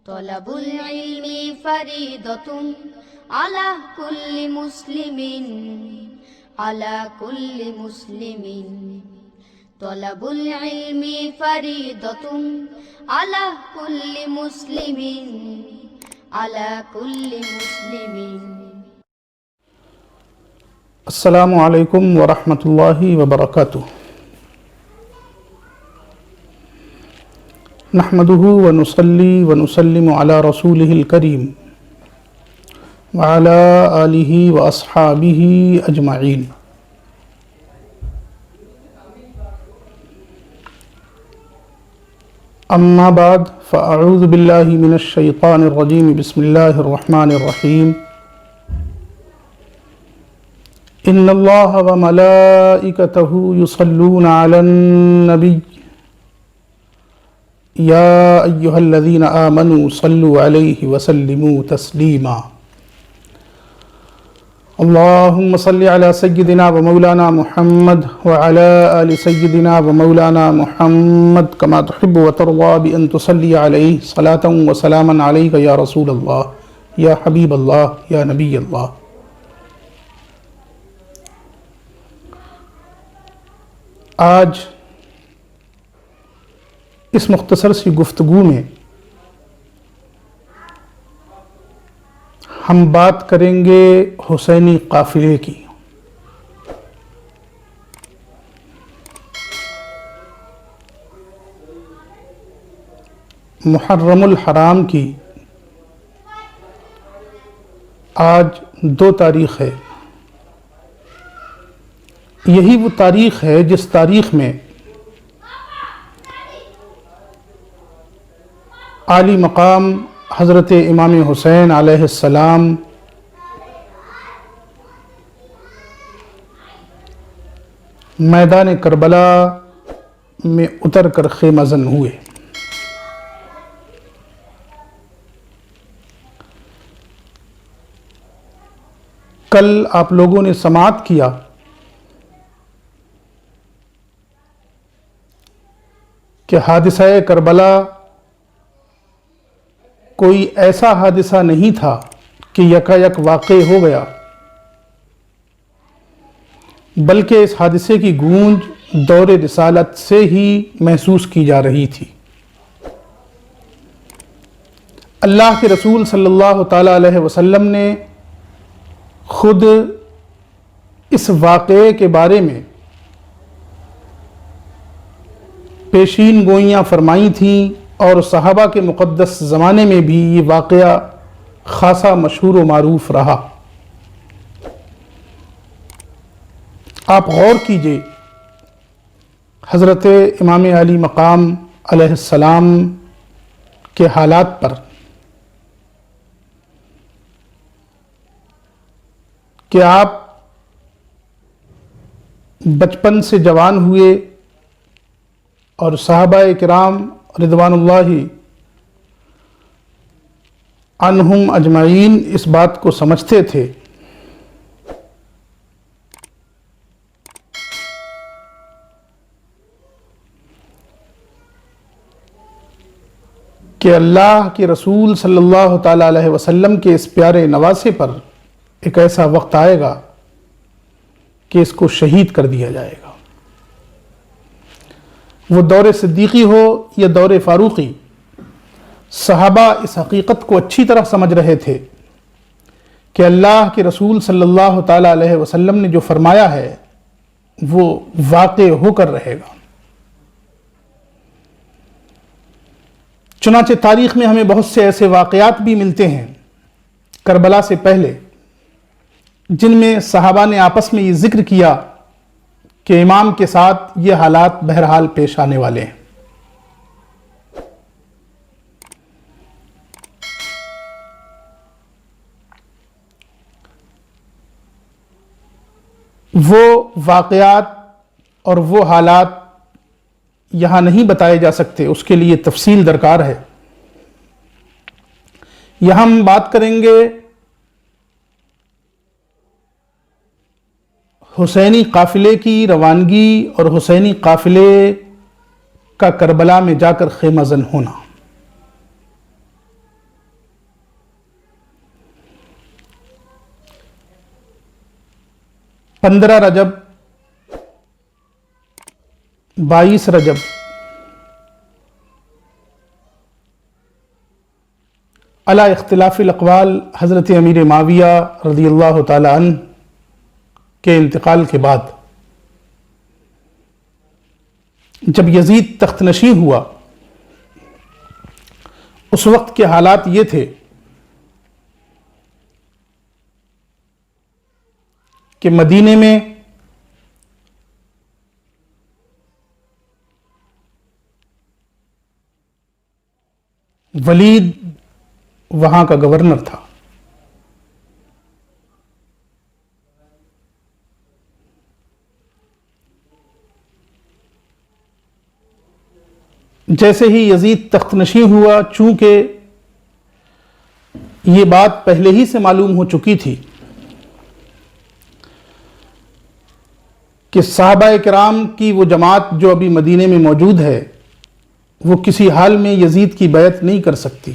طلب العلم فريضة على كل مسلم طلب العلم فريضة على كل مسلم السلام علیکم ورحمۃ اللہ وبرکاتہ۔ نحمده ونصلي ونسلم على رسوله الكريم وعلى آله وأصحابه أجمعين۔ أما بعد فأعوذ بالله من الشيطان الرجيم، بسم الله الرحمن الرحيم۔ إن الله وملائكته يصلون على النبي يا أيها الذين آمنوا صلوا عليه وسلموا تسليما۔ اللهم صل على سيدنا ومولانا محمد وعلى آل سيدنا ومولانا محمد كما تحب وترضى بأن تصلي عليه صلاة وسلاما عليك يا رسول الله يا حبيب الله يا نبي الله۔ آج اس مختصر سی گفتگو میں ہم بات کریں گے حسینی قافلے کی۔ محرم الحرام کی آج 2 تاریخ ہے۔ یہی وہ تاریخ ہے جس تاریخ میں عالی مقام حضرت امام حسین علیہ السلام میدان کربلا میں اتر کر خیمہ زن ہوئے۔ کل آپ لوگوں نے سماعت کیا کہ حادثہ کربلا کوئی ایسا حادثہ نہیں تھا کہ یکایک واقع ہو گیا، بلکہ اس حادثے کی گونج دور رسالت سے ہی محسوس کی جا رہی تھی۔ اللہ کے رسول صلی اللہ تعالیٰ علیہ وسلم نے خود اس واقعے کے بارے میں پیشین گوئیاں فرمائی تھیں، اور صحابہ کے مقدس زمانے میں بھی یہ واقعہ خاصا مشہور و معروف رہا۔ آپ غور کیجئے حضرت امام علی مقام علیہ السلام کے حالات پر کہ آپ بچپن سے جوان ہوئے اور صحابہ کرام رضوان اللہ عنہم اجمعین اس بات کو سمجھتے تھے کہ اللہ کے رسول صلی اللہ تعالیٰ علیہ وسلم کے اس پیارے نواسے پر ایک ایسا وقت آئے گا کہ اس کو شہید کر دیا جائے گا۔ وہ دور صدیقی ہو یا دور فاروقی، صحابہ اس حقیقت کو اچھی طرح سمجھ رہے تھے کہ اللہ کے رسول صلی اللہ تعالیٰ علیہ وسلم نے جو فرمایا ہے وہ واقع ہو کر رہے گا۔ چنانچہ تاریخ میں ہمیں بہت سے ایسے واقعات بھی ملتے ہیں کربلا سے پہلے، جن میں صحابہ نے آپس میں یہ ذکر کیا کہ امام کے ساتھ یہ حالات بہرحال پیش آنے والے ہیں۔ وہ واقعات اور وہ حالات یہاں نہیں بتائے جا سکتے، اس کے لیے تفصیل درکار ہے۔ یہاں ہم بات کریں گے حسینی قافلے کی روانگی اور حسینی قافلے کا کربلا میں جا کر خیمہ زن ہونا۔ 15 رجب 22 رجب علی اختلاف الاقوال حضرت امیر معاویہ رضی اللہ تعالی عنہ کے انتقال کے بعد جب یزید تخت نشین ہوا، اس وقت کے حالات یہ تھے کہ مدینے میں ولید وہاں کا گورنر تھا، جیسے ہی یزید تخت نشین ہوا، چونکہ یہ بات پہلے ہی سے معلوم ہو چکی تھی کہ صحابہ کرام کی وہ جماعت جو ابھی مدینے میں موجود ہے وہ کسی حال میں یزید کی بیعت نہیں کر سکتی،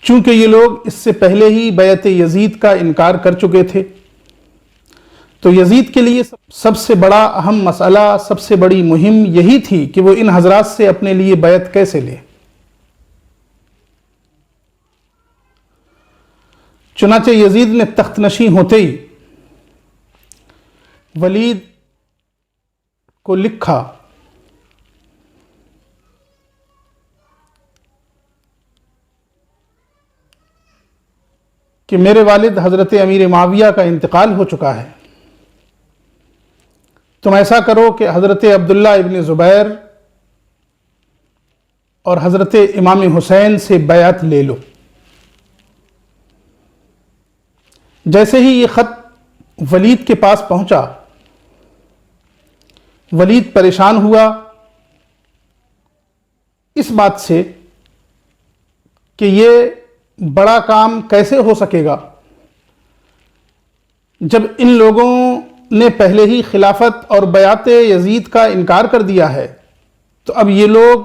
چونکہ یہ لوگ اس سے پہلے ہی بیعت یزید کا انکار کر چکے تھے، تو یزید کے لیے سب سے بڑا اہم مسئلہ، سب سے بڑی مہم یہی تھی کہ وہ ان حضرات سے اپنے لیے بیعت کیسے لے۔ چنانچہ یزید نے تخت نشین ہوتے ہی ولید کو لکھا کہ میرے والد حضرت امیر معاویہ کا انتقال ہو چکا ہے، تم ایسا کرو کہ حضرت عبداللہ ابن زبیر اور حضرت امام حسین سے بیعت لے لو۔ جیسے ہی یہ خط ولید کے پاس پہنچا، ولید پریشان ہوا اس بات سے کہ یہ بڑا کام کیسے ہو سکے گا جب ان لوگوں نے پہلے ہی خلافت اور بیعت یزید کا انکار کر دیا ہے، تو اب یہ لوگ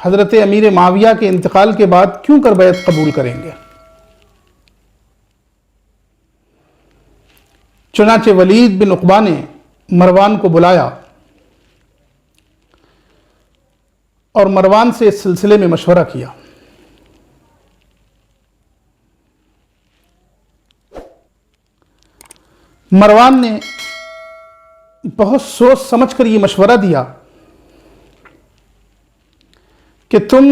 حضرت امیر معاویہ کے انتقال کے بعد کیوں کر بیعت قبول کریں گے۔ چنانچہ ولید بن عقبہ نے مروان کو بلایا اور مروان سے اس سلسلے میں مشورہ کیا۔ مروان نے بہت سوچ سمجھ کر یہ مشورہ دیا کہ تم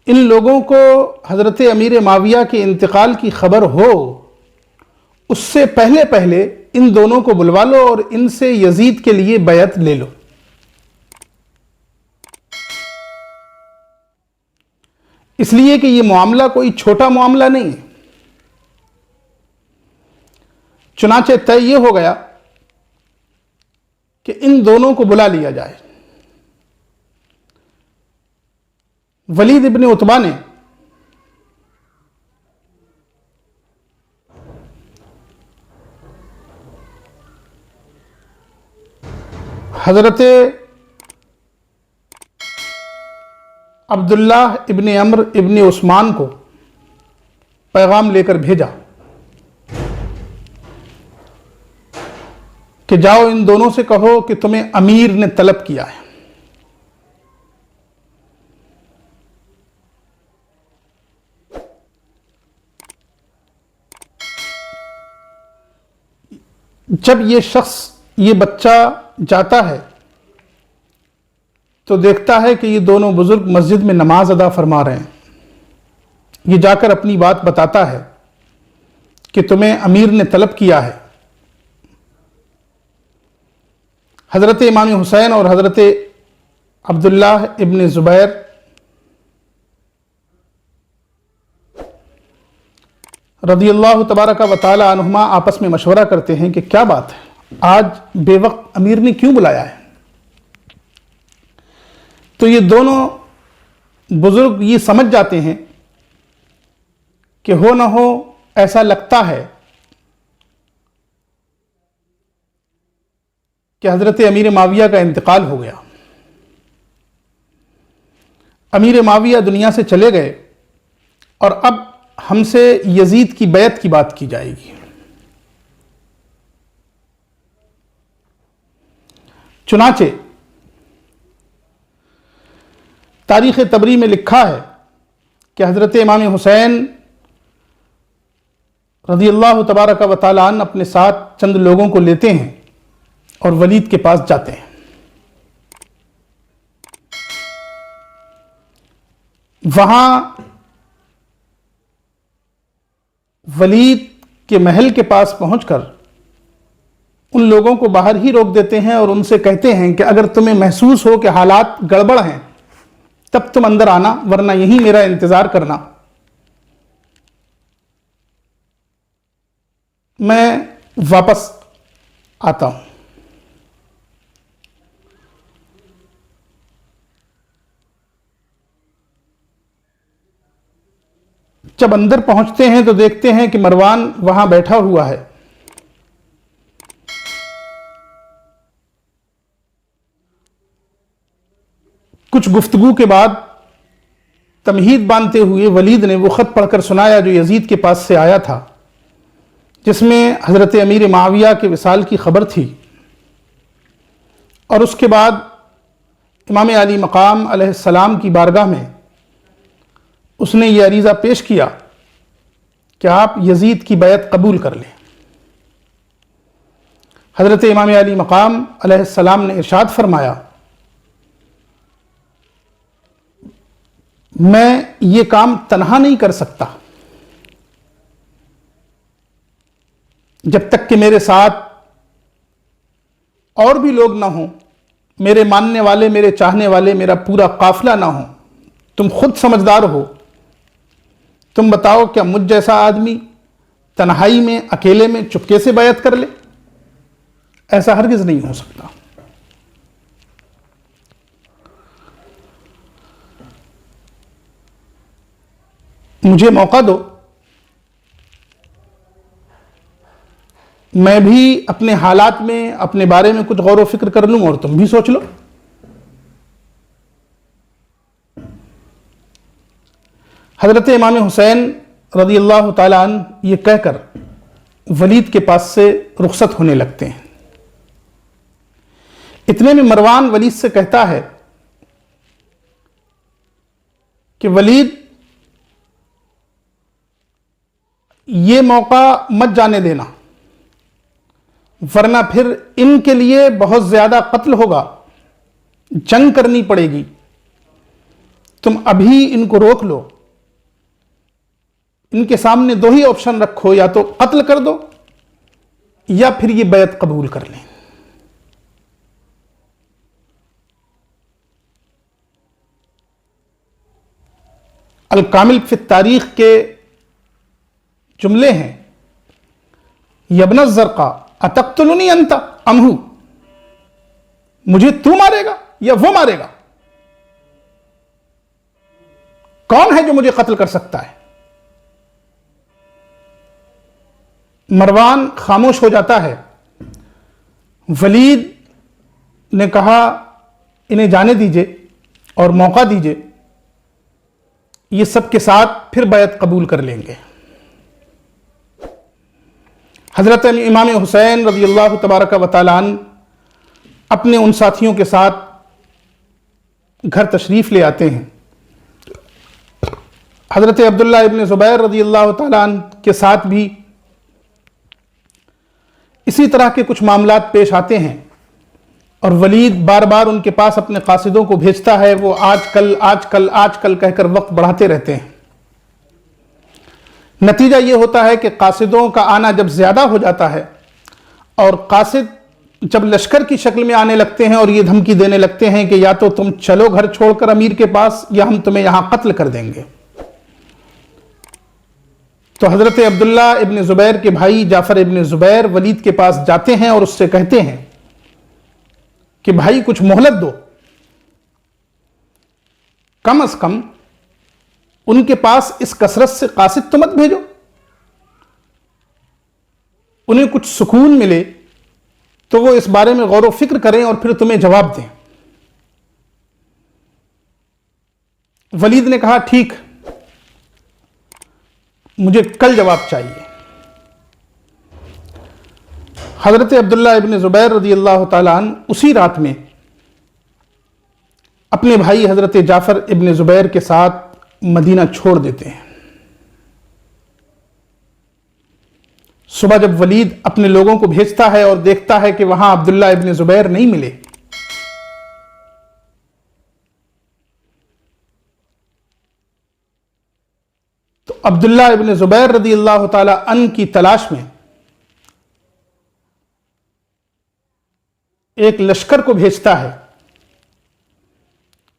ان لوگوں کو حضرت امیر معاویہ کے انتقال کی خبر ہو، اس سے پہلے ان دونوں کو بلوا لو اور ان سے یزید کے لیے بیعت لے لو۔ اس لیے کہ یہ معاملہ کوئی چھوٹا معاملہ نہیں ہے۔ چنانچہ طے یہ ہو گیا کہ ان دونوں کو بلا لیا جائے۔ ولید ابن عتبہ نے حضرت عبداللہ ابن عمرو ابن عثمان کو پیغام لے کر بھیجا کہ جاؤ ان دونوں سے کہو کہ تمہیں امیر نے طلب کیا ہے۔ جب یہ شخص، یہ بچہ جاتا ہے تو دیکھتا ہے کہ یہ دونوں بزرگ مسجد میں نماز ادا فرما رہے ہیں۔ یہ جا کر اپنی بات بتاتا ہے کہ تمہیں امیر نے طلب کیا ہے۔ حضرت امام حسین اور حضرت عبداللہ ابن زبیر رضی اللہ تبارک و تعالی عنہما آپس میں مشورہ کرتے ہیں کہ کیا بات ہے، آج بے وقت امیر نے کیوں بلایا ہے۔ تو یہ دونوں بزرگ یہ سمجھ جاتے ہیں کہ ہو نہ ہو ایسا لگتا ہے کہ حضرت امیر معاویہ کا انتقال ہو گیا۔ امیر معاویہ دنیا سے چلے گئے اور اب ہم سے یزید کی بیعت کی بات کی جائے گی۔ چنانچہ تاریخ طبری میں لکھا ہے کہ حضرت امام حسین رضی اللہ تبارک و تعالیٰ عنہ اپنے ساتھ چند لوگوں کو لیتے ہیں اور ولید کے پاس جاتے ہیں۔ وہاں ولید کے محل کے پاس پہنچ کر ان لوگوں کو باہر ہی روک دیتے ہیں اور ان سے کہتے ہیں کہ اگر تمہیں محسوس ہو کہ حالات گڑبڑ ہیں تب تم اندر آنا، ورنہ یہیں میرا انتظار کرنا، میں واپس آتا ہوں۔ جب اندر پہنچتے ہیں تو دیکھتے ہیں کہ مروان وہاں بیٹھا ہوا ہے۔ کچھ گفتگو کے بعد تمہید باندھتے ہوئے ولید نے وہ خط پڑھ کر سنایا جو یزید کے پاس سے آیا تھا، جس میں حضرت امیر معاویہ کے وصال کی خبر تھی، اور اس کے بعد امام علی مقام علیہ السلام کی بارگاہ میں اس نے یہ عریضہ پیش کیا کہ آپ یزید کی بیعت قبول کر لیں۔ حضرت امام علی مقام علیہ السلام نے ارشاد فرمایا، میں یہ کام تنہا نہیں کر سکتا جب تک کہ میرے ساتھ اور بھی لوگ نہ ہوں، میرے ماننے والے، میرے چاہنے والے، میرا پورا قافلہ نہ ہوں۔ تم خود سمجھدار ہو، تم بتاؤ کیا مجھ جیسا آدمی تنہائی میں، اکیلے میں چپکے سے بیعت کر لے؟ ایسا ہرگز نہیں ہو سکتا۔ مجھے موقع دو، میں بھی اپنے حالات میں، اپنے بارے میں کچھ غور و فکر کر لوں اور تم بھی سوچ لو۔ حضرت امام حسین رضی اللہ تعالیٰ عنہ یہ کہہ کر ولید کے پاس سے رخصت ہونے لگتے ہیں۔ اتنے میں مروان ولید سے کہتا ہے کہ ولید، یہ موقع مت جانے دینا، ورنہ پھر ان کے لیے بہت زیادہ قتل ہوگا، جنگ کرنی پڑے گی۔ تم ابھی ان کو روک لو، ان کے سامنے دو ہی آپشن رکھو، یا تو قتل کر دو یا پھر یہ بیعت قبول کر لیں۔ الکامل فی التاریخ کے جملے ہیں، یبن الزرقاء اتقتلنی انت ام ہو، مجھے تو مارے گا یا وہ مارے گا؟ کون ہے جو مجھے قتل کر سکتا ہے؟ مروان خاموش ہو جاتا ہے۔ ولید نے کہا، انہیں جانے دیجئے اور موقع دیجئے، یہ سب کے ساتھ پھر بیعت قبول کر لیں گے۔ حضرت امام حسین رضی اللہ تبارک و تعالیٰ عنہ اپنے ان ساتھیوں کے ساتھ گھر تشریف لے آتے ہیں۔ حضرت عبداللہ ابن زبیر رضی اللہ تعالیٰ عنہ کے ساتھ بھی اسی طرح کے کچھ معاملات پیش آتے ہیں، اور ولید بار بار ان کے پاس اپنے قاصدوں کو بھیجتا ہے۔ وہ آج کل آج کل آج کل کہہ کر وقت بڑھاتے رہتے ہیں۔ نتیجہ یہ ہوتا ہے کہ قاصدوں کا آنا جب زیادہ ہو جاتا ہے اور قاصد جب لشکر کی شکل میں آنے لگتے ہیں اور یہ دھمکی دینے لگتے ہیں کہ یا تو تم چلو گھر چھوڑ کر امیر کے پاس یا ہم تمہیں یہاں قتل کر دیں گے، تو حضرت عبداللہ ابن زبیر کے بھائی جعفر ابن زبیر ولید کے پاس جاتے ہیں اور اس سے کہتے ہیں کہ بھائی کچھ مہلت دو، کم از کم ان کے پاس اس کثرت سے قاصد تو مت بھیجو، انہیں کچھ سکون ملے تو وہ اس بارے میں غور و فکر کریں اور پھر تمہیں جواب دیں۔ ولید نے کہا ٹھیک، مجھے کل جواب چاہیے۔ حضرت عبداللہ ابن زبیر رضی اللہ تعالیٰ عنہ اسی رات میں اپنے بھائی حضرت جعفر ابن زبیر کے ساتھ مدینہ چھوڑ دیتے ہیں۔ صبح جب ولید اپنے لوگوں کو بھیجتا ہے اور دیکھتا ہے کہ وہاں عبداللہ ابن زبیر نہیں ملے، تو عبداللہ ابن زبیر رضی اللہ تعالی عنہ کی تلاش میں ایک لشکر کو بھیجتا ہے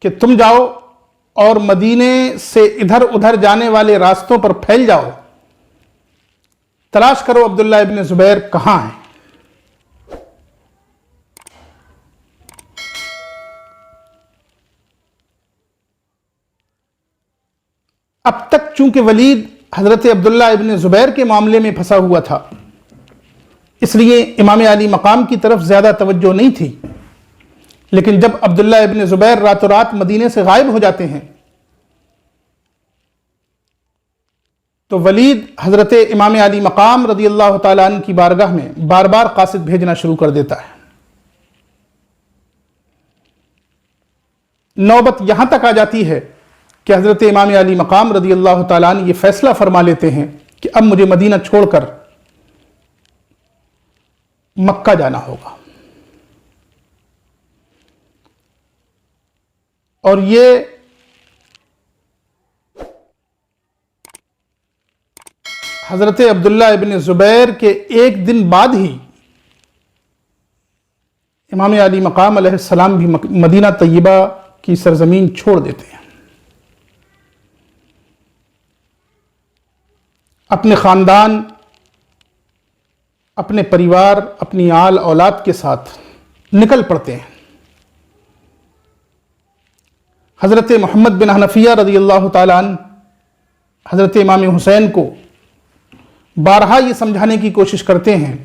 کہ تم جاؤ اور مدینے سے ادھر ادھر جانے والے راستوں پر پھیل جاؤ، تلاش کرو عبداللہ ابن زبیر کہاں ہیں۔ اب تک چونکہ ولید حضرت عبداللہ ابن زبیر کے معاملے میں پھنسا ہوا تھا، اس لیے امام علی مقام کی طرف زیادہ توجہ نہیں تھی، لیکن جب عبداللہ ابن زبیر راتوں رات مدینے سے غائب ہو جاتے ہیں تو ولید حضرت امام علی مقام رضی اللہ تعالیٰ عنہ کی بارگاہ میں بار بار قاصد بھیجنا شروع کر دیتا ہے۔ نوبت یہاں تک آ جاتی ہے کہ حضرت امام علی مقام رضی اللہ تعالیٰ عنہ یہ فیصلہ فرما لیتے ہیں کہ اب مجھے مدینہ چھوڑ کر مکہ جانا ہوگا، اور یہ حضرت عبداللہ ابن زبیر کے ایک دن بعد ہی امام علی مقام علیہ السلام بھی مدینہ طیبہ کی سرزمین چھوڑ دیتے ہیں۔ اپنے خاندان، اپنے پریوار، اپنی آل اولاد کے ساتھ نکل پڑتے ہیں۔ حضرت محمد بن حنفیہ رضی اللہ تعالیٰ عنہ حضرت امام حسین کو بارہا یہ سمجھانے کی کوشش کرتے ہیں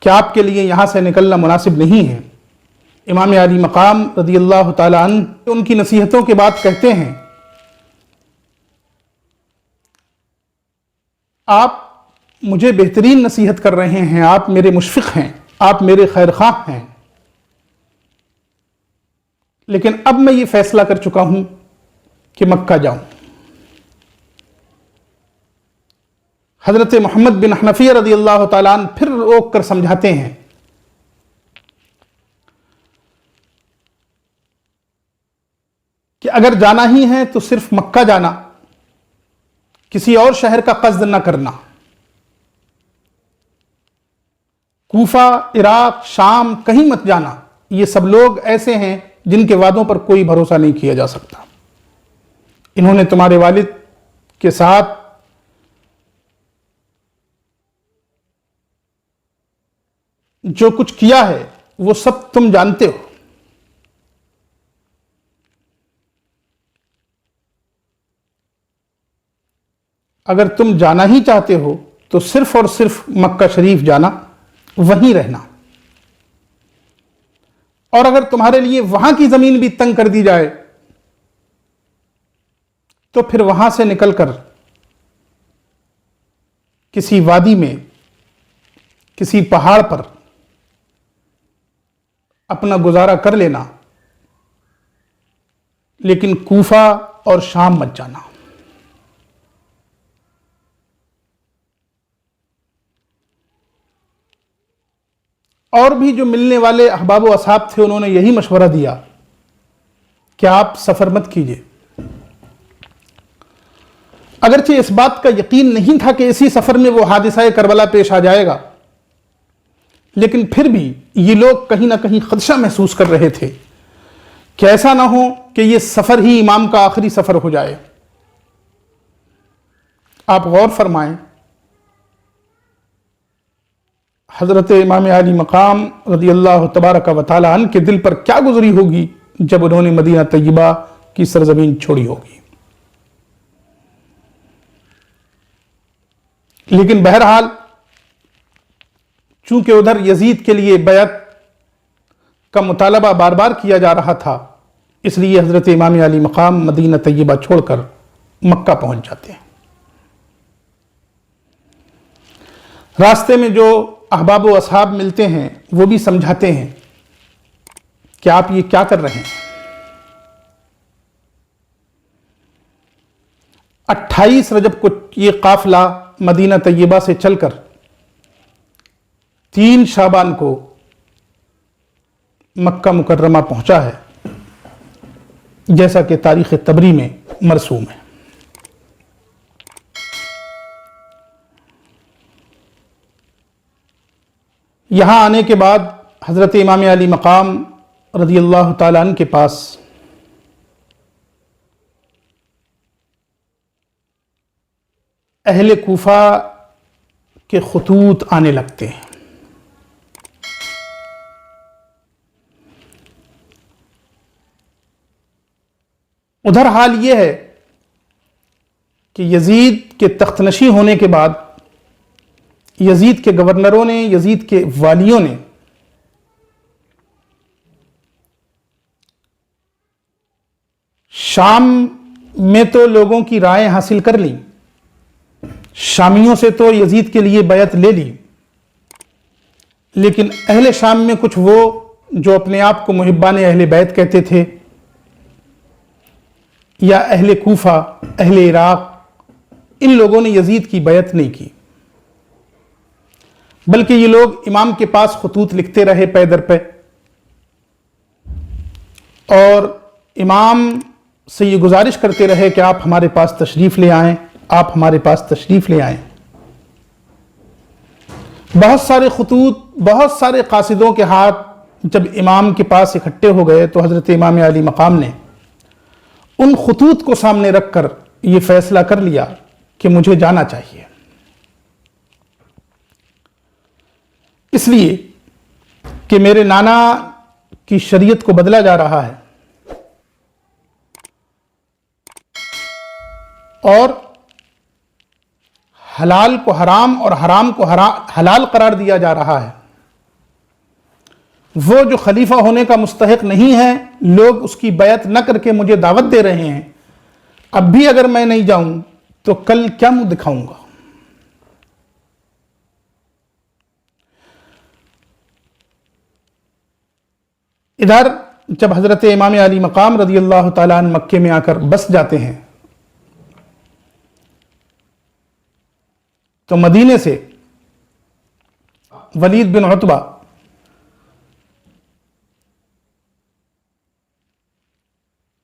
کہ آپ کے لیے یہاں سے نکلنا مناسب نہیں ہے۔ امام علی مقام رضی اللہ تعالیٰ عنہ ان کی نصیحتوں کے بعد کہتے ہیں، آپ مجھے بہترین نصیحت کر رہے ہیں، آپ میرے مشفق ہیں، آپ میرے خیر خواہ ہیں، لیکن اب میں یہ فیصلہ کر چکا ہوں کہ مکہ جاؤں۔ حضرت محمد بن حنفیہ رضی اللہ تعالیٰ عنہ پھر روک کر سمجھاتے ہیں کہ اگر جانا ہی ہے تو صرف مکہ جانا، کسی اور شہر کا قصد نہ کرنا۔ کوفہ، عراق، شام کہیں مت جانا، یہ سب لوگ ایسے ہیں جن کے وعدوں پر کوئی بھروسہ نہیں کیا جا سکتا۔ انہوں نے تمہارے والد کے ساتھ جو کچھ کیا ہے وہ سب تم جانتے ہو۔ اگر تم جانا ہی چاہتے ہو تو صرف اور صرف مکہ شریف جانا، وہیں رہنا، اور اگر تمہارے لیے وہاں کی زمین بھی تنگ کر دی جائے تو پھر وہاں سے نکل کر کسی وادی میں، کسی پہاڑ پر اپنا گزارا کر لینا، لیکن کوفہ اور شام مت جانا۔ اور بھی جو ملنے والے احباب و اصحاب تھے انہوں نے یہی مشورہ دیا کہ آپ سفر مت کیجیے۔ اگرچہ اس بات کا یقین نہیں تھا کہ اسی سفر میں وہ حادثہ کربلا پیش آ جائے گا، لیکن پھر بھی یہ لوگ کہیں نہ کہیں خدشہ محسوس کر رہے تھے کہ ایسا نہ ہو کہ یہ سفر ہی امام کا آخری سفر ہو جائے۔ آپ غور فرمائیں، حضرت امام علی مقام رضی اللہ تبارک و تعالی عنہ کے دل پر کیا گزری ہوگی جب انہوں نے مدینہ طیبہ کی سرزمین چھوڑی ہوگی۔ لیکن بہرحال چونکہ ادھر یزید کے لیے بیعت کا مطالبہ بار بار کیا جا رہا تھا، اس لیے حضرت امام علی مقام مدینہ طیبہ چھوڑ کر مکہ پہنچ جاتے ہیں۔ راستے میں جو احباب و اصحاب ملتے ہیں وہ بھی سمجھاتے ہیں کہ آپ یہ کیا کر رہے ہیں۔ 28 رجب کو یہ قافلہ مدینہ طیبہ سے چل کر 3 شعبان کو مکہ مکرمہ پہنچا ہے، جیسا کہ تاریخ طبری میں مرسوم ہے۔ یہاں آنے کے بعد حضرت امام علی مقام رضی اللہ تعالیٰ عنہ کے پاس اہل کوفہ کے خطوط آنے لگتے ہیں۔ ادھر حال یہ ہے کہ یزید کے تخت نشی ہونے کے بعد یزید کے گورنروں نے، یزید کے والیوں نے شام میں تو لوگوں کی رائے حاصل کر لی، شامیوں سے تو یزید کے لیے بیعت لے لی، لیکن اہل شام میں کچھ وہ جو اپنے آپ کو محبان اہل بیت کہتے تھے، یا اہل کوفہ، اہل عراق، ان لوگوں نے یزید کی بیعت نہیں کی، بلکہ یہ لوگ امام کے پاس خطوط لکھتے رہے پے در پے، اور امام سے یہ گزارش کرتے رہے کہ آپ ہمارے پاس تشریف لے آئیں، آپ ہمارے پاس تشریف لے آئیں۔ بہت سارے خطوط، بہت سارے قاصدوں کے ہاتھ جب امام کے پاس اکٹھے ہو گئے تو حضرت امام علی مقام نے ان خطوط کو سامنے رکھ کر یہ فیصلہ کر لیا کہ مجھے جانا چاہیے، اس لیے کہ میرے نانا کی شریعت کو بدلا جا رہا ہے اور حلال کو حرام اور حرام کو حلال قرار دیا جا رہا ہے۔ وہ جو خلیفہ ہونے کا مستحق نہیں ہے، لوگ اس کی بیعت نہ کر کے مجھے دعوت دے رہے ہیں، اب بھی اگر میں نہیں جاؤں تو کل کیا منہ دکھاؤں گا؟ ادھر جب حضرت امام علی مقام رضی اللہ تعالیٰ عنہ مکے میں آ کر بس جاتے ہیں تو مدینے سے ولید بن عتبہ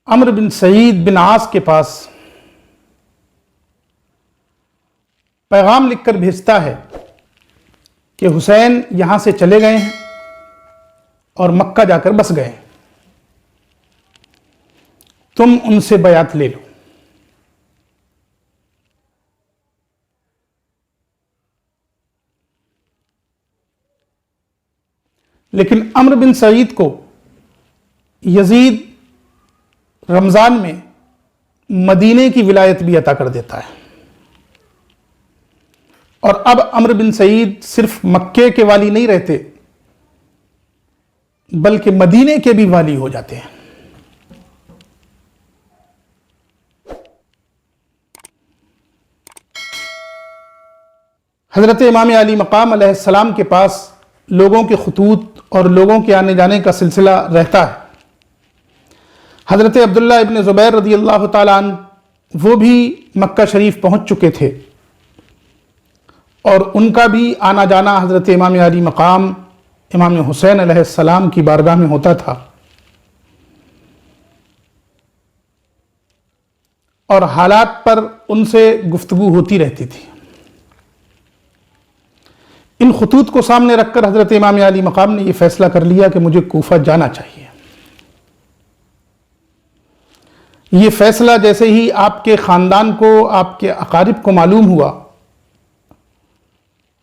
عمرو بن سعید بن عاص کے پاس پیغام لکھ کر بھیجتا ہے کہ حسین یہاں سے چلے گئے ہیں اور مکہ جا کر بس گئے، تم ان سے بیعت لے لو۔ لیکن عمرو بن سعید کو یزید رمضان میں مدینے کی ولایت بھی عطا کر دیتا ہے، اور اب عمرو بن سعید صرف مکے کے والی نہیں رہتے بلکہ مدینے کے بھی والی ہو جاتے ہیں۔ حضرت امام علی مقام علیہ السلام کے پاس لوگوں کے خطوط اور لوگوں کے آنے جانے کا سلسلہ رہتا ہے۔ حضرت عبداللہ ابن زبیر رضی اللہ تعالیٰ عنہ وہ بھی مکہ شریف پہنچ چکے تھے، اور ان کا بھی آنا جانا حضرت امام علی مقام امام حسین علیہ السلام کی بارگاہ میں ہوتا تھا، اور حالات پر ان سے گفتگو ہوتی رہتی تھی۔ ان خطوط کو سامنے رکھ کر حضرت امام علی مقام نے یہ فیصلہ کر لیا کہ مجھے کوفہ جانا چاہیے۔ یہ فیصلہ جیسے ہی آپ کے خاندان کو، آپ کے اقارب کو معلوم ہوا،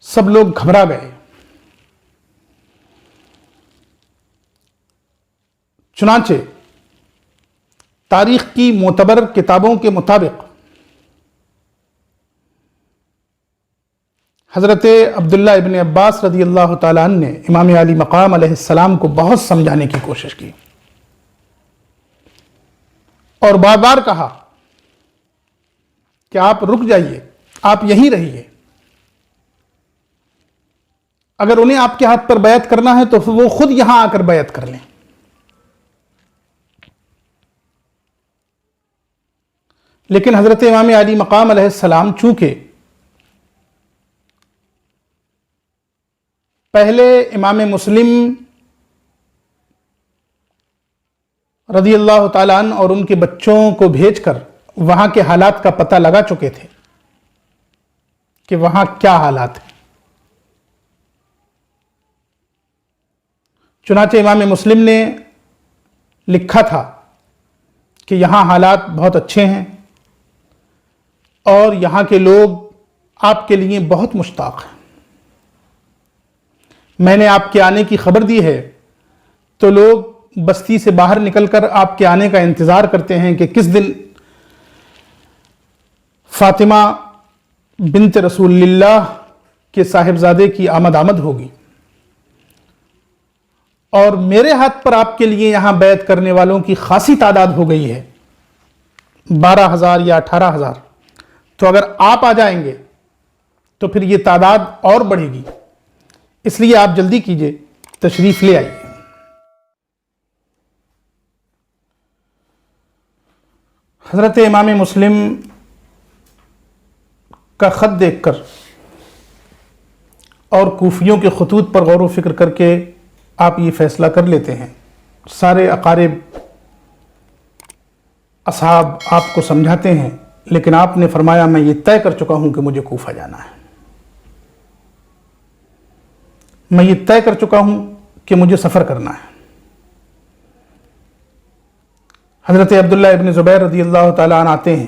سب لوگ گھبرا گئے۔ چنانچہ تاریخ کی معتبر کتابوں کے مطابق حضرت عبداللہ ابن عباس رضی اللہ تعالیٰ عنہ نے امام علی مقام علیہ السلام کو بہت سمجھانے کی کوشش کی، اور بار بار کہا کہ آپ رک جائیے، آپ یہیں رہیے۔ اگر انہیں آپ کے ہاتھ پر بیعت کرنا ہے تو پھر وہ خود یہاں آ کر بیعت کر لیں. لیکن حضرت امام علی مقام علیہ السلام چونکہ پہلے امام مسلم رضی اللہ تعالیٰ عنہ اور ان کے بچوں کو بھیج کر وہاں کے حالات کا پتہ لگا چکے تھے کہ وہاں کیا حالات ہیں. چنانچہ امام مسلم نے لکھا تھا کہ یہاں حالات بہت اچھے ہیں اور یہاں کے لوگ آپ کے لیے بہت مشتاق ہیں. میں نے آپ کے آنے کی خبر دی ہے تو لوگ بستی سے باہر نکل کر آپ کے آنے کا انتظار کرتے ہیں کہ کس دن فاطمہ بنت رسول اللہ کے صاحبزادے کی آمد ہوگی. اور میرے ہاتھ پر آپ کے لیے یہاں بیعت کرنے والوں کی خاصی تعداد ہو گئی ہے، 12,000 یا 18,000. تو اگر آپ آ جائیں گے تو پھر یہ تعداد اور بڑھے گی، اس لیے آپ جلدی کیجئے، تشریف لے آئیے. حضرت امام مسلم کا خط دیکھ کر اور کوفیوں کے خطوط پر غور و فکر کر کے آپ یہ فیصلہ کر لیتے ہیں. سارے اقارب اصحاب آپ کو سمجھاتے ہیں، لیکن آپ نے فرمایا میں یہ طے کر چکا ہوں کہ مجھے کوفہ جانا ہے. میں یہ طے کر چکا ہوں کہ مجھے سفر کرنا ہے. حضرت عبداللہ ابن زبیر رضی اللہ تعالیٰ عنہ آتے ہیں،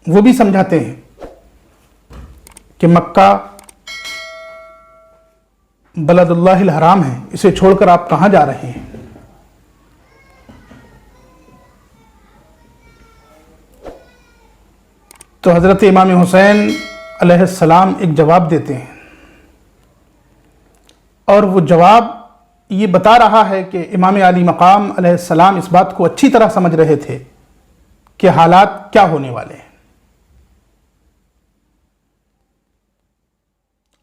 وہ بھی سمجھاتے ہیں کہ مکہ بلد اللہ الحرام ہے، اسے چھوڑ کر آپ کہاں جا رہے ہیں؟ تو حضرت امام حسین علیہ السلام ایک جواب دیتے ہیں، اور وہ جواب یہ بتا رہا ہے کہ امام علی مقام علیہ السلام اس بات کو اچھی طرح سمجھ رہے تھے کہ حالات کیا ہونے والے ہیں.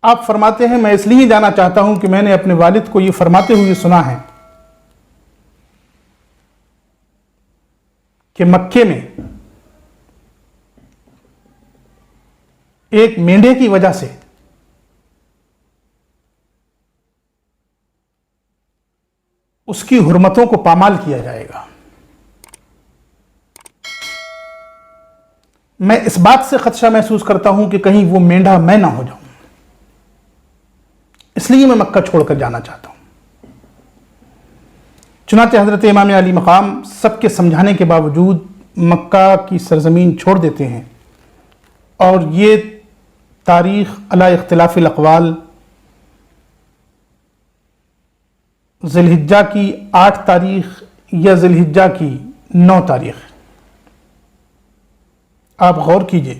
آپ فرماتے ہیں میں اس لیے جانا چاہتا ہوں کہ میں نے اپنے والد کو یہ فرماتے ہوئے سنا ہے کہ مکے میں ایک مینڈھے کی وجہ سے اس کی حرمتوں کو پامال کیا جائے گا. میں اس بات سے خدشہ محسوس کرتا ہوں کہ کہیں وہ مینڈھا میں نہ ہو جاؤں، اس لیے میں مکہ چھوڑ کر جانا چاہتا ہوں. چنانچہ حضرت امام علی مقام سب کے سمجھانے کے باوجود مکہ کی سرزمین چھوڑ دیتے ہیں، اور یہ تاریخ علی اختلاف الاقوال ذی الحجہ کی 8 تاریخ یا ذی الحجہ کی 9 تاریخ. آپ غور کیجئے،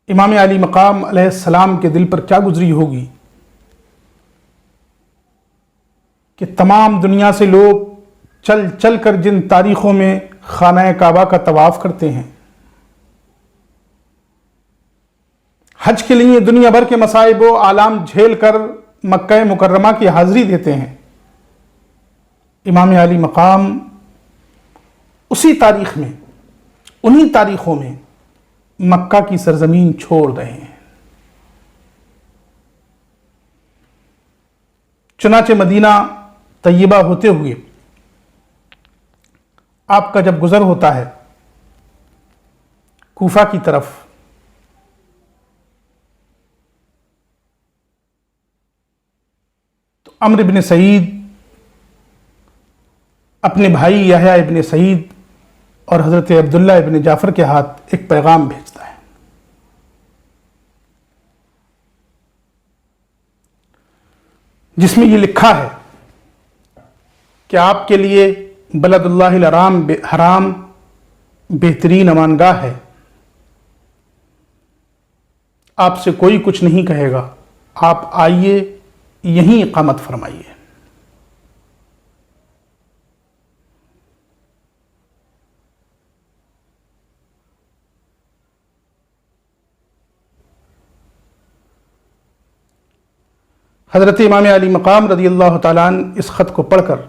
امام علی مقام علیہ السلام کے دل پر کیا گزری ہوگی کہ تمام دنیا سے لوگ چل چل کر جن تاریخوں میں خانہ کعبہ کا طواف کرتے ہیں، حج کے لیے دنیا بھر کے مصائب و آلام جھیل کر مکہ مکرمہ کی حاضری دیتے ہیں، امام علی مقام اسی تاریخ میں، انہی تاریخوں میں مکہ کی سرزمین چھوڑ رہے ہیں. چنانچہ مدینہ طیبہ ہوتے ہوئے آپ کا جب گزر ہوتا ہے کوفہ کی طرف، تو عمرو بن سعید اپنے بھائی یحییٰ ابن سعید اور حضرت عبداللہ ابن جعفر کے ہاتھ ایک پیغام بھیجتا ہے. جس میں یہ لکھا ہے کہ آپ کے لیے بلد اللہ الحرام بہترین امانگاہ ہے، آپ سے کوئی کچھ نہیں کہے گا، آپ آئیے یہیں اقامت فرمائیے. حضرت امام علی مقام رضی اللہ تعالیٰ عنہ اس خط کو پڑھ کر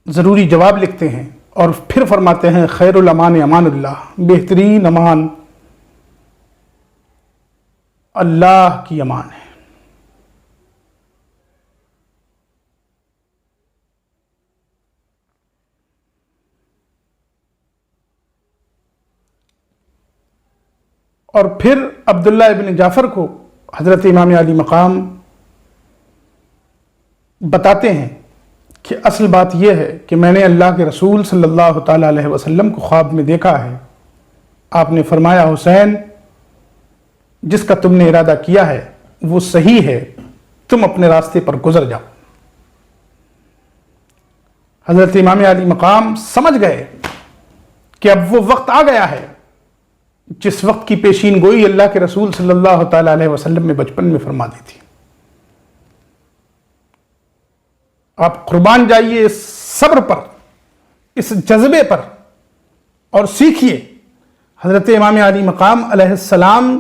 ضروری جواب لکھتے ہیں اور پھر فرماتے ہیں خیر الامان امان اللہ، بہترین امان اللہ کی امان ہے۔ اور پھر عبداللہ ابن جعفر کو حضرت امام علی مقام بتاتے ہیں کہ اصل بات یہ ہے کہ میں نے اللہ کے رسول صلی اللہ تعالیٰ علیہ وسلم کو خواب میں دیکھا ہے، آپ نے فرمایا حسین جس کا تم نے ارادہ کیا ہے وہ صحیح ہے، تم اپنے راستے پر گزر جاؤ۔ حضرت امام علی مقام سمجھ گئے کہ اب وہ وقت آ گیا ہے جس وقت کی پیشین گوئی اللہ کے رسول صلی اللہ تعالیٰ علیہ وسلم نے بچپن میں فرما دی تھی۔ آپ قربان جائیے اس صبر پر، اس جذبے پر، اور سیکھیے۔ حضرت امام علی مقام علیہ السلام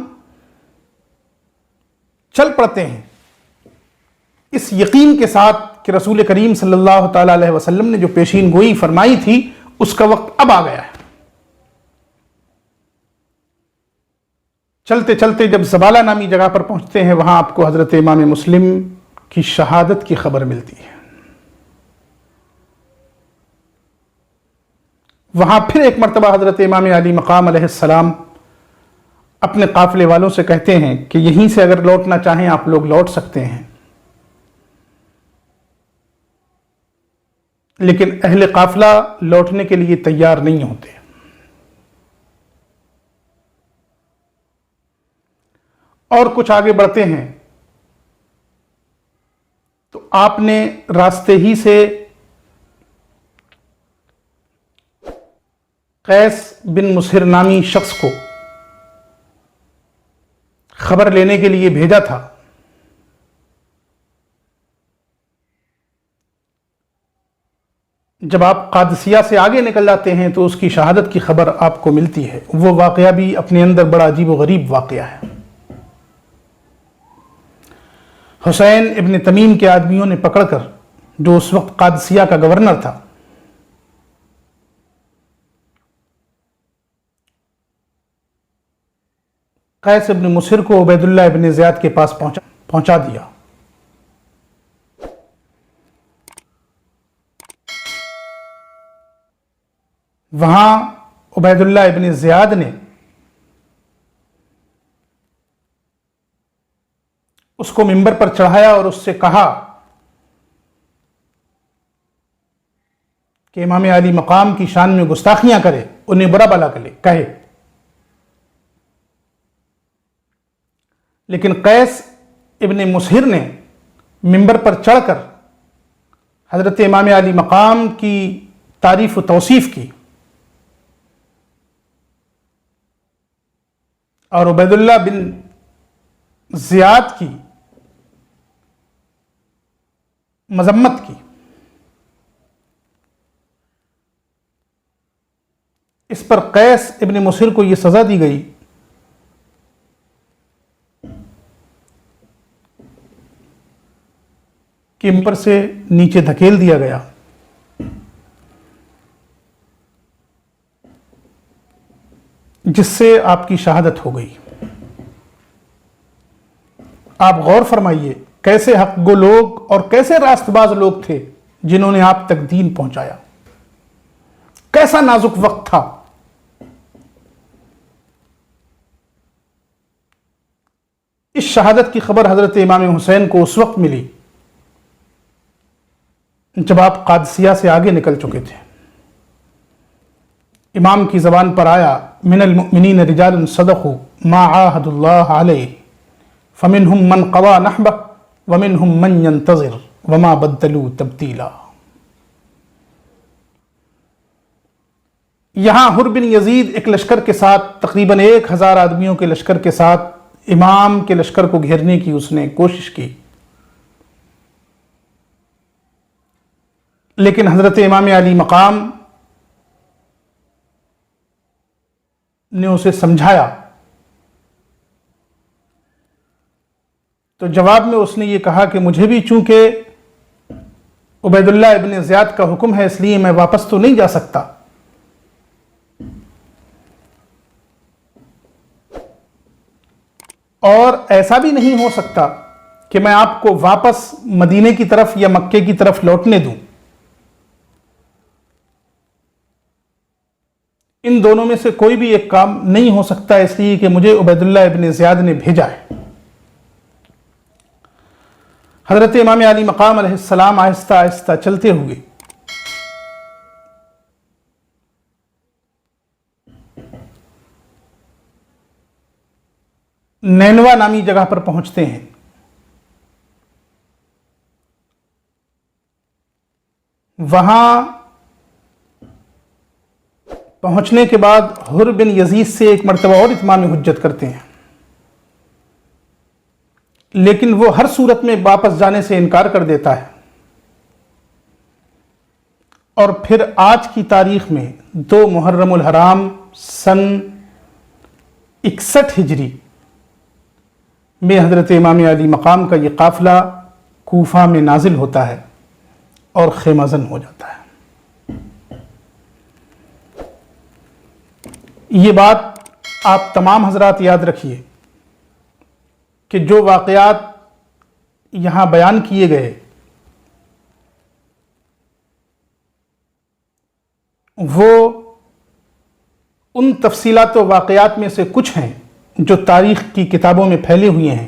چل پڑتے ہیں اس یقین کے ساتھ کہ رسول کریم صلی اللہ تعالیٰ علیہ وسلم نے جو پیشین گوئی فرمائی تھی اس کا وقت اب آ گیا ہے۔ چلتے چلتے جب زبالہ نامی جگہ پر پہنچتے ہیں وہاں آپ کو حضرت امام مسلم کی شہادت کی خبر ملتی ہے۔ وہاں پھر ایک مرتبہ حضرت امام علی مقام علیہ السلام اپنے قافلے والوں سے کہتے ہیں کہ یہیں سے اگر لوٹنا چاہیں آپ لوگ لوٹ سکتے ہیں، لیکن اہل قافلہ لوٹنے کے لیے تیار نہیں ہوتے۔ اور کچھ آگے بڑھتے ہیں تو آپ نے راستے ہی سے قیس بن مسہر نامی شخص کو خبر لینے کے لیے بھیجا تھا۔ جب آپ قادسیہ سے آگے نکل جاتے ہیں تو اس کی شہادت کی خبر آپ کو ملتی ہے۔ وہ واقعہ بھی اپنے اندر بڑا عجیب و غریب واقعہ ہے۔ حسین ابن تمیم کے آدمیوں نے پکڑ کر، جو اس وقت قادسیہ کا گورنر تھا، قیس ابن مسہر کو عبید اللہ ابن زیاد کے پاس پہنچا دیا۔ وہاں عبید اللہ ابن زیاد نے اس کو منبر پر چڑھایا اور اس سے کہا کہ امام علی مقام کی شان میں گستاخیاں کرے، انہیں برا بلا کہے۔ لیکن قیس ابن مسہر نے منبر پر چڑھ کر حضرت امام علی مقام کی تعریف و توصیف کی اور عبید اللہ بن زیاد کی مذمت کی۔ اس پر قیس ابن مسہر کو یہ سزا دی گئی کہ منبر سے نیچے دھکیل دیا گیا۔ جس سے آپ کی شہادت ہو گئی۔ آپ غور فرمائیے کیسے حق گو لوگ اور کیسے راست باز لوگ تھے جنہوں نے آپ تک دین پہنچایا۔ کیسا نازک وقت تھا۔ اس شہادت کی خبر حضرت امام حسین کو اس وقت ملی جب آپ قادسیہ سے آگے نکل چکے تھے۔ امام کی زبان پر آیا من المؤمنین رجال صدقوا ما عاہدوا اللہ علیہ فمنہم من قضى نحبہ ومنہم من ينتظر وما بدلوا تبدیلا۔ یہاں حر بن یزید ایک لشکر کے ساتھ، تقریباً 1000 آدمیوں کے لشکر کے ساتھ امام کے لشکر کو گھیرنے کی اس نے کوشش کی، لیکن حضرت امام علی مقام نے اسے سمجھایا تو جواب میں اس نے یہ کہا کہ مجھے بھی چونکہ عبید اللہ ابن زیاد کا حکم ہے اس لیے میں واپس تو نہیں جا سکتا، اور ایسا بھی نہیں ہو سکتا کہ میں آپ کو واپس مدینے کی طرف یا مکے کی طرف لوٹنے دوں۔ ان دونوں میں سے کوئی بھی ایک کام نہیں ہو سکتا، اس لیے کہ مجھے عبید اللہ ابن زیاد نے بھیجا ہے۔ حضرت امام علی مقام علیہ السلام آہستہ آہستہ چلتے ہوئے نینوا نامی جگہ پر پہنچتے ہیں۔ وہاں پہنچنے کے بعد حر بن یزید سے ایک مرتبہ اور اتمام حجت کرتے ہیں، لیکن وہ ہر صورت میں واپس جانے سے انکار کر دیتا ہے، اور پھر آج کی تاریخ میں 2 محرم الحرام سن 61 ہجری میں حضرت امام علی مقام کا یہ قافلہ کوفہ میں نازل ہوتا ہے اور خیمہ زن ہو جاتا ہے۔ یہ بات آپ تمام حضرات یاد رکھیے کہ جو واقعات یہاں بیان کیے گئے وہ ان تفصیلات و واقعات میں سے کچھ ہیں جو تاریخ کی کتابوں میں پھیلے ہوئے ہیں،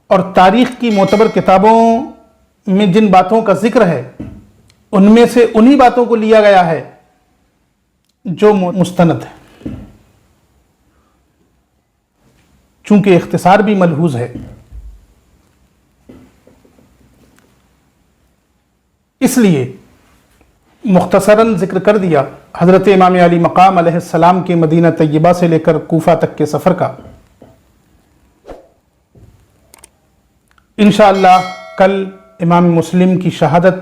اور تاریخ کی معتبر کتابوں میں جن باتوں کا ذکر ہے ان میں سے انہی باتوں کو لیا گیا ہے جو مستند ہے، چونکہ اختصار بھی ملحوظ ہے اس لیے مختصراً ذکر کر دیا حضرت امام علی مقام علیہ السلام کے مدینہ طیبہ سے لے کر کوفہ تک کے سفر کا۔ انشاءاللہ کل امام مسلم کی شہادت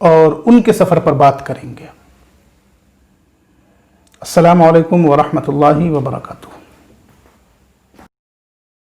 اور ان کے سفر پر بات کریں گے۔ السلام علیکم ورحمۃ اللہ وبرکاتہ۔